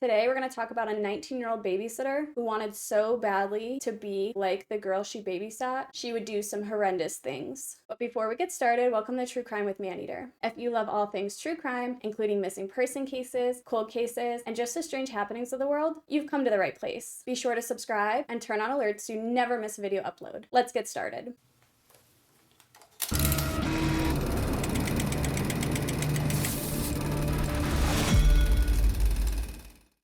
Today, we're going to talk about a 19-year-old babysitter who wanted so badly to be like the girl she babysat, she would do some horrendous things. But before we get started, welcome to True Crime with Maneater. If you love all things true crime, including missing person cases, cold cases, and just the strange happenings of the world, you've come to the right place. Be sure to subscribe and turn on alerts so you never miss a video upload. Let's get started.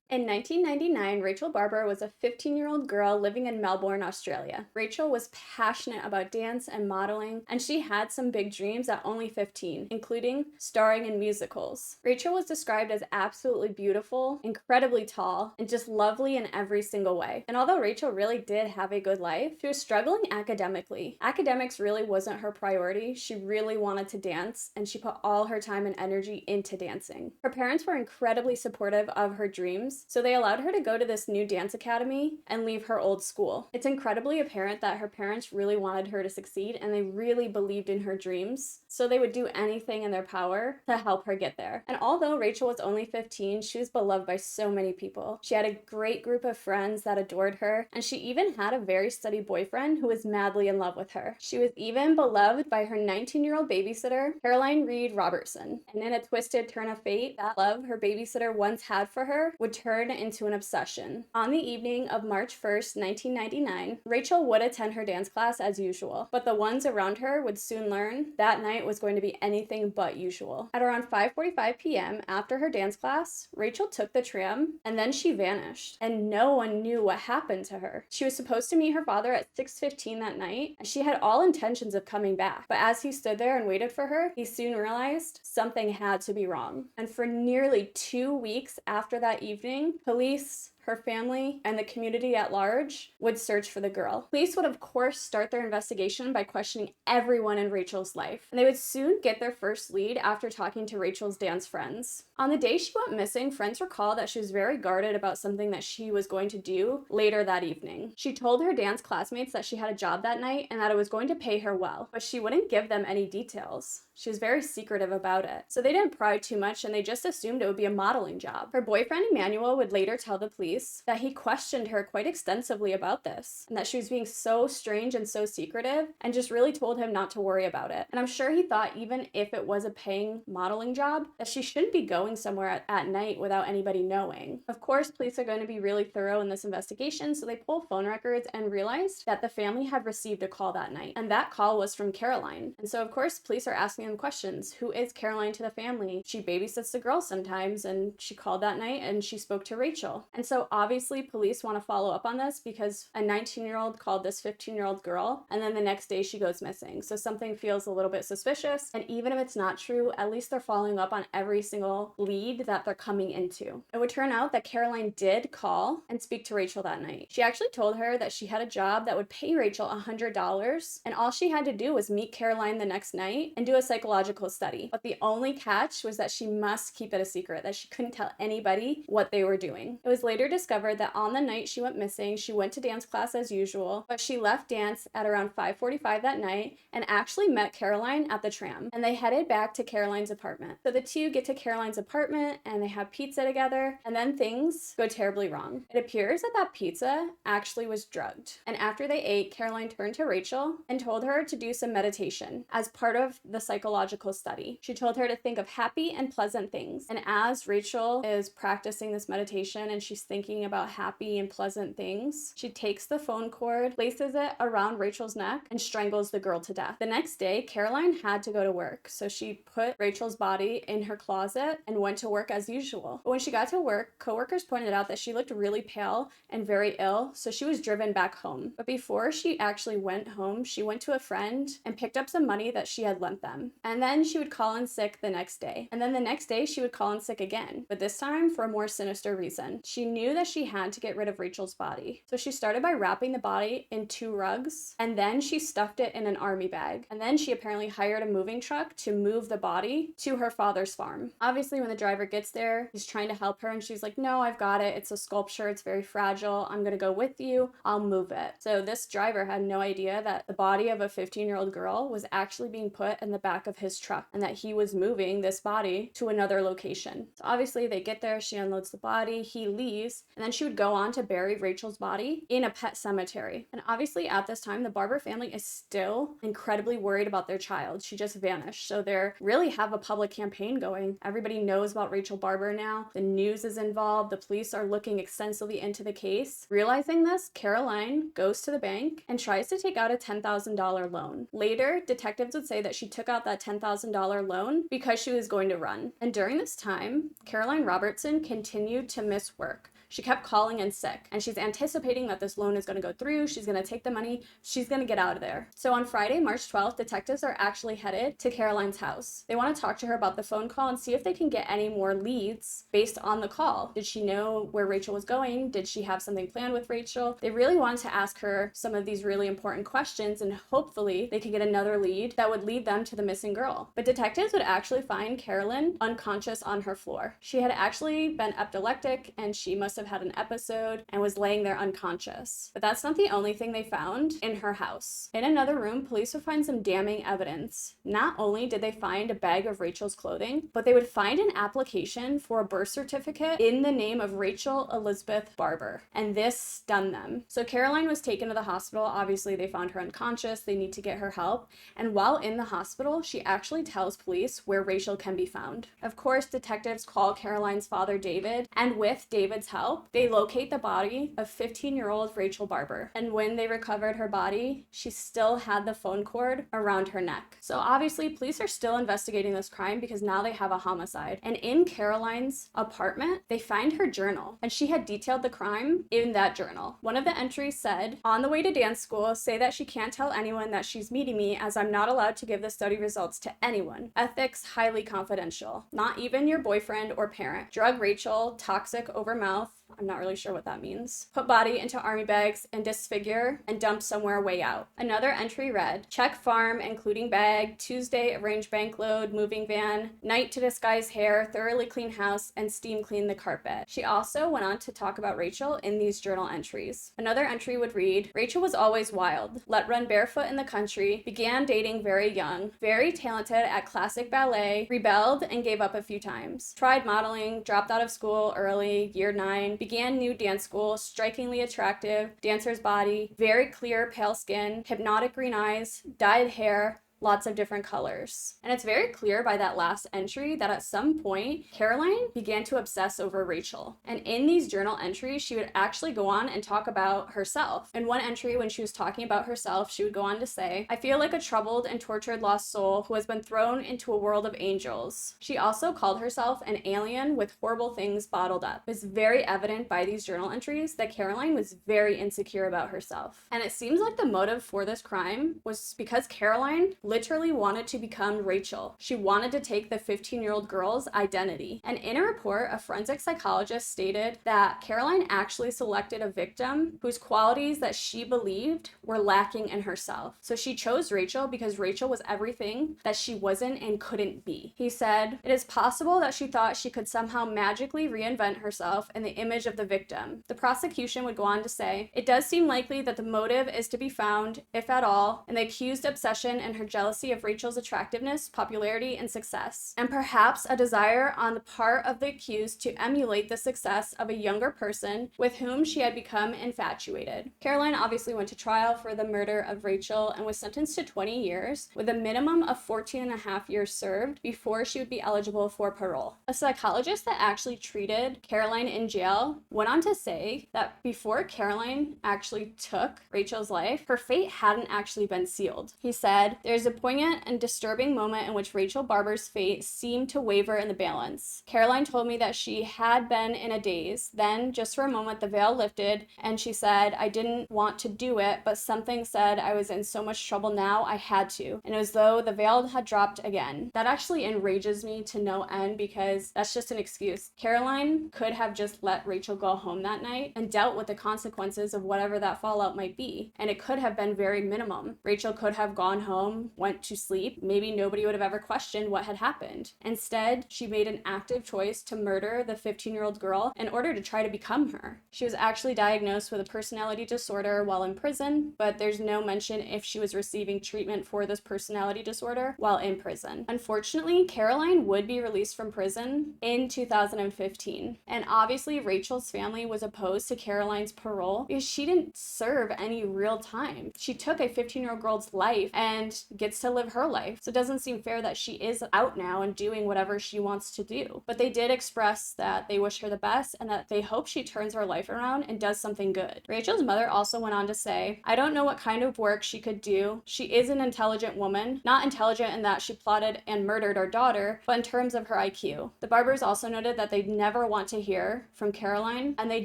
In 1999, Rachel Barber was a 15-year-old girl living in Melbourne, Australia. Rachel was passionate about dance and modeling, and she had some big dreams at only 15, including starring in musicals. Rachel was described as absolutely beautiful, incredibly tall, and just lovely in every single way. And although Rachel really did have a good life, she was struggling academically. Academics really wasn't her priority. She really wanted to dance, and she put all her time and energy into dancing. Her parents were incredibly supportive of her dreams, so they allowed her to go to this new dance academy and leave her old school. It's incredibly apparent that her parents really wanted her to succeed and they really believed in her dreams, so they would do anything in their power to help her get there. And although Rachel was only 15, she was beloved by so many people. She had a great group of friends that adored her, and she even had a very steady boyfriend who was madly in love with her. She was even beloved by her 19-year-old babysitter, Caroline Reed Robertson. And in a twisted turn of fate, that love her babysitter once had for her would turn into an obsession. On the evening of March 1st, 1999, Rachel would attend her dance class as usual, but the ones around her would soon learn that night was going to be anything but usual. At around 5:45 p.m. after her dance class, Rachel took the tram and then she vanished, and no one knew what happened to her. She was supposed to meet her father at 6:15 that night, and she had all intentions of coming back, but as he stood there and waited for her, he soon realized something had to be wrong. And for nearly 2 weeks after that evening, police, her family, and the community at large would search for the girl. Police would of course start their investigation by questioning everyone in Rachel's life, and they would soon get their first lead after talking to Rachel's dance friends. On the day she went missing, friends recall that she was very guarded about something that she was going to do later that evening. She told her dance classmates that she had a job that night and that it was going to pay her well, but she wouldn't give them any details. She was very secretive about it. So they didn't pry too much and they just assumed it would be a modeling job. Her boyfriend Emmanuel would later tell the police that he questioned her quite extensively about this and that she was being so strange and so secretive, and just really told him not to worry about it. And I'm sure he thought even if it was a paying modeling job, that she shouldn't be going somewhere at night without anybody knowing. Of course, police are going to be really thorough in this investigation, so they pull phone records and realized that the family had received a call that night, and that call was from Caroline. And so of course, police are asking them questions. Who is Caroline to the family? She babysits the girls sometimes, and she called that night and she spoke to Rachel. And so obviously police want to follow up on this because a 19-year-old called this 15-year-old girl, and then the next day she goes missing. So something feels a little bit suspicious, and even if it's not true, at least they're following up on every single lead that they're coming into. It would turn out that Caroline did call and speak to Rachel that night. She actually told her that she had a job that would pay Rachel $100, and all she had to do was meet Caroline the next night and do a psychological study. But the only catch was that she must keep it a secret, that she couldn't tell anybody what they were doing. It was later discovered that on the night she went missing, she went to dance class as usual, but she left dance at around 5:45 that night and actually met Caroline at the tram, and they headed back to Caroline's apartment. So the two get to Caroline's apartment and they have pizza together, and then things go terribly wrong. It appears that that pizza actually was drugged, and after they ate, Caroline turned to Rachel and told her to do some meditation as part of the psychological study. She told her to think of happy and pleasant things, and as Rachel is practicing this meditation and she's thinking about happy and pleasant things, she takes the phone cord, places it around Rachel's neck, and strangles the girl to death. The next day, Caroline had to go to work, so she put Rachel's body in her closet and went to work as usual. But when she got to work, coworkers pointed out that she looked really pale and very ill, so she was driven back home. But before she actually went home, she went to a friend and picked up some money that she had lent them. And then she would call in sick the next day. And then the next day she would call in sick again, but this time for a more sinister reason. She knew that she had to get rid of Rachel's body. So she started by wrapping the body in 2 rugs, and then she stuffed it in an army bag. And then she apparently hired a moving truck to move the body to her father's farm. Obviously, when the driver gets there, he's trying to help her, and she's like, no, I've got it. It's a sculpture. It's very fragile. I'm gonna go with you. I'll move it. So this driver had no idea that the body of a 15-year-old girl was actually being put in the back of his truck, and that he was moving this body to another location. So obviously they get there, she unloads the body, he leaves, and then she would go on to bury Rachel's body in a pet cemetery. And obviously at this time, the Barber family is still incredibly worried about their child. She just vanished. So they really have a public campaign going. Everybody knows about Rachel Barber now. The news is involved. The police are looking extensively into the case. Realizing this, Caroline goes to the bank and tries to take out a $10,000 loan. Later, detectives would say that she took out that $10,000 loan because she was going to run. And during this time, Caroline Robertson continued to miss work. She kept calling in sick, and she's anticipating that this loan is going to go through. She's going to take the money. She's going to get out of there. So on Friday, March 12th, detectives are actually headed to Caroline's house. They want to talk to her about the phone call and see if they can get any more leads based on the call. Did she know where Rachel was going? Did she have something planned with Rachel? They really wanted to ask her some of these really important questions, and hopefully they could get another lead that would lead them to the missing girl. But detectives would actually find Caroline unconscious on her floor. She had actually been epileptic, and she must have had an episode and was laying there unconscious. But that's not the only thing they found in her house. In another room, police would find some damning evidence. Not only did they find a bag of Rachel's clothing, but they would find an application for a birth certificate in the name of Rachel Elizabeth Barber. And this stunned them. So Caroline was taken to the hospital. Obviously, they found her unconscious. They need to get her help. And while in the hospital, she actually tells police where Rachel can be found. Of course, detectives call Caroline's father, David, and with David's help, they locate the body of 15-year-old Rachel Barber. And when they recovered her body, she still had the phone cord around her neck. So obviously, police are still investigating this crime because now they have a homicide. And in Caroline's apartment, they find her journal, and she had detailed the crime in that journal. One of the entries said, on the way to dance school, say that she can't tell anyone that she's meeting me, as I'm not allowed to give the study results to anyone. Ethics highly confidential. Not even your boyfriend or parent. Drug Rachel, toxic over mouth. I'm not really sure what that means. Put body into army bags and disfigure and dump somewhere way out. Another entry read, check farm, including bag, Tuesday arrange bank load, moving van, night to disguise hair, thoroughly clean house, and steam clean the carpet. She also went on to talk about Rachel in these journal entries. Another entry would read, Rachel was always wild, let run barefoot in the country, began dating very young, very talented at classic ballet, rebelled and gave up a few times, tried modeling, dropped out of school early, year 9, began new dance school, strikingly attractive, dancer's body, very clear pale skin, hypnotic green eyes, dyed hair, lots of different colors. And it's very clear by that last entry that at some point, Caroline began to obsess over Rachel. And in these journal entries, she would actually go on and talk about herself. In one entry, when she was talking about herself, she would go on to say, I feel like a troubled and tortured lost soul who has been thrown into a world of angels. She also called herself an alien with horrible things bottled up. It's very evident by these journal entries that Caroline was very insecure about herself. And it seems like the motive for this crime was because Caroline literally wanted to become Rachel. She wanted to take the 15-year-old girl's identity. And in a report, a forensic psychologist stated that Caroline actually selected a victim whose qualities that she believed were lacking in herself. So she chose Rachel because Rachel was everything that she wasn't and couldn't be. He said, it is possible that she thought she could somehow magically reinvent herself in the image of the victim. The prosecution would go on to say, it does seem likely that the motive is to be found, if at all, in the accused obsession and her jealousy of Rachel's attractiveness, popularity, and success, and perhaps a desire on the part of the accused to emulate the success of a younger person with whom she had become infatuated. Caroline obviously went to trial for the murder of Rachel and was sentenced to 20 years with a minimum of 14 and a half years served before she would be eligible for parole. A psychologist that actually treated Caroline in jail went on to say that before Caroline actually took Rachel's life, her fate hadn't actually been sealed. He said, there's There's a poignant and disturbing moment in which Rachel Barber's fate seemed to waver in the balance. Caroline told me that she had been in a daze. Then, just for a moment, the veil lifted, and she said, "I didn't want to do it, but something said I was in so much trouble now, I had to." And it was though the veil had dropped again. That actually enrages me to no end because that's just an excuse. Caroline could have just let Rachel go home that night and dealt with the consequences of whatever that fallout might be. And it could have been very minimum. Rachel could have gone home, went to sleep. Maybe nobody would have ever questioned what had happened. Instead, she made an active choice to murder the 15-year-old girl in order to try to become her. She was actually diagnosed with a personality disorder while in prison, but there's no mention if she was receiving treatment for this personality disorder while in prison. Unfortunately, Caroline would be released from prison in 2015. And obviously, Rachel's family was opposed to Caroline's parole because she didn't serve any real time. She took a 15-year-old girl's life and gets to live her life. So it doesn't seem fair that she is out now and doing whatever she wants to do. But they did express that they wish her the best and that they hope she turns her life around and does something good. Rachel's mother also went on to say, "I don't know what kind of work she could do. She is an intelligent woman, not intelligent in that she plotted and murdered our daughter, but in terms of her IQ." The Barbers also noted that they never want to hear from Caroline, and they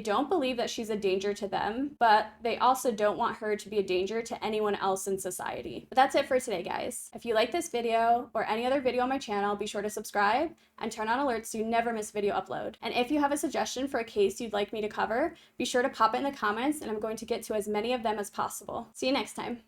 don't believe that she's a danger to them, but they also don't want her to be a danger to anyone else in society. But that's it for today, guys. If you like this video or any other video on my channel, be sure to subscribe and turn on alerts so you never miss video upload. And if you have a suggestion for a case you'd like me to cover, be sure to pop it in the comments and I'm going to get to as many of them as possible. See you next time.